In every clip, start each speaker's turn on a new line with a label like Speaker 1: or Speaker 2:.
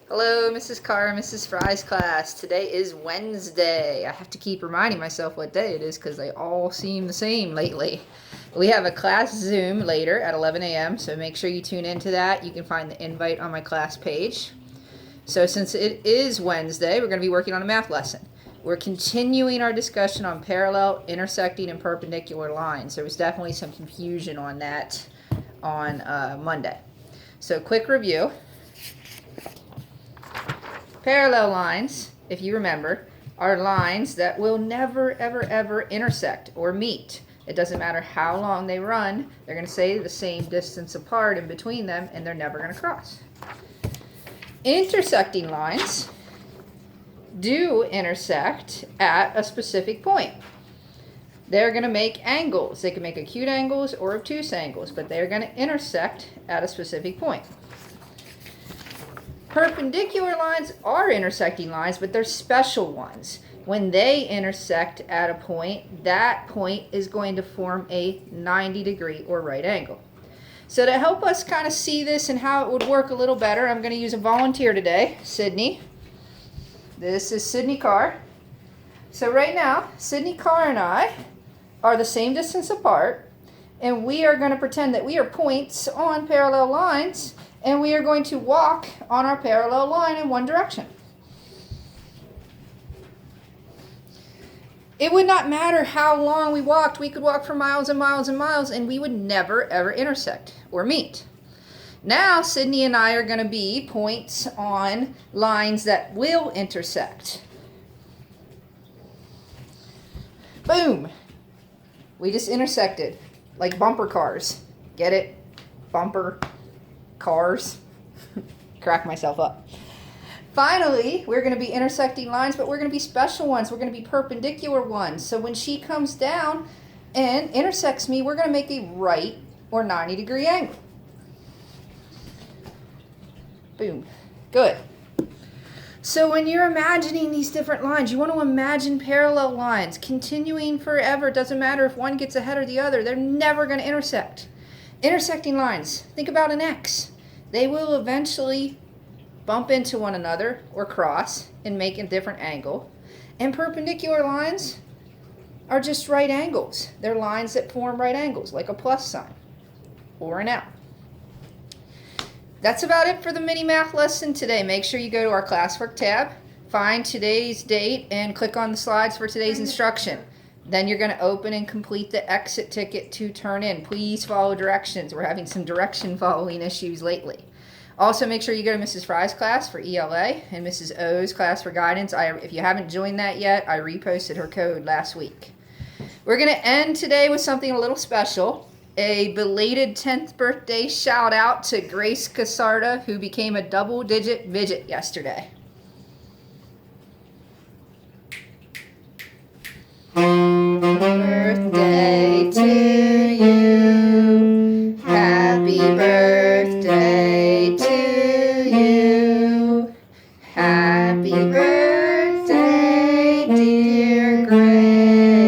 Speaker 1: Hello, Mrs. Carr, Mrs. Fry's class. Today is Wednesday. I have to keep reminding myself what day it is because they all seem the same lately. We have a class Zoom later at 11 a.m., so make sure you tune into that. You can find the invite on my class page. So since it is Wednesday, we're going to be working on a math lesson. We're continuing our discussion on parallel, intersecting, and perpendicular lines. There was definitely some confusion on that on Monday. So quick review. Parallel lines, if you remember, are lines that will never, ever, ever intersect or meet. It doesn't matter how long they run, they're going to stay the same distance apart in between them, and they're never going to cross. Intersecting lines do intersect at a specific point. They're going to make angles. They can make acute angles or obtuse angles, but they're going to intersect at a specific point. Perpendicular lines are intersecting lines, but they're special ones. When they intersect at a point, that point is going to form a 90-degree or right angle. So to help us kind of see this and how it would work a little better, I'm going to use a volunteer today, Sydney. This is Sydney Carr. So right now, Sydney Carr and I are the same distance apart, and we are going to pretend that we are points on parallel lines, and we are going to walk on our parallel line in one direction. It would not matter how long we walked. We could walk for miles and miles and miles, and we would never, ever intersect or meet. Now, Sydney and I are going to be points on lines that will intersect. Boom! We just intersected, like bumper cars. Get it? Bumper cars. Crack myself up. Finally, we're going to be intersecting lines, but we're going to be special ones. We're going to be perpendicular ones. So when she comes down and intersects me, we're going to make a right or 90-degree angle. Boom. Good. So when you're imagining these different lines, you want to imagine parallel lines continuing forever. It doesn't matter if one gets ahead or the other. They're never going to intersect. Intersecting lines. Think about an X. They will eventually bump into one another or cross and make a different angle. And perpendicular lines are just right angles. They're lines that form right angles, like a plus sign or an L. That's about it for the mini math lesson today. Make sure you go to our classwork tab, find today's date, and click on the slides for today's instruction. Then you're going to open and complete the exit ticket to turn in. Please follow directions. We're having some direction following issues lately. Also, make sure you go to Mrs. Fry's class for ELA and Mrs. O's class for guidance. If you haven't joined that yet, I reposted her code last week. We're going to end today with something a little special. A belated 10th birthday shout out to Grace Casarda, who became a double-digit midget yesterday. Birthday to you. Happy birthday to you. Happy birthday, dear Grace.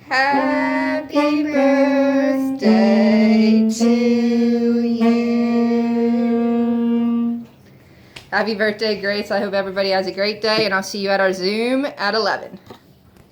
Speaker 1: Happy birthday to you. Happy birthday, Grace. I hope everybody has a great day, and I'll see you at our Zoom at 11.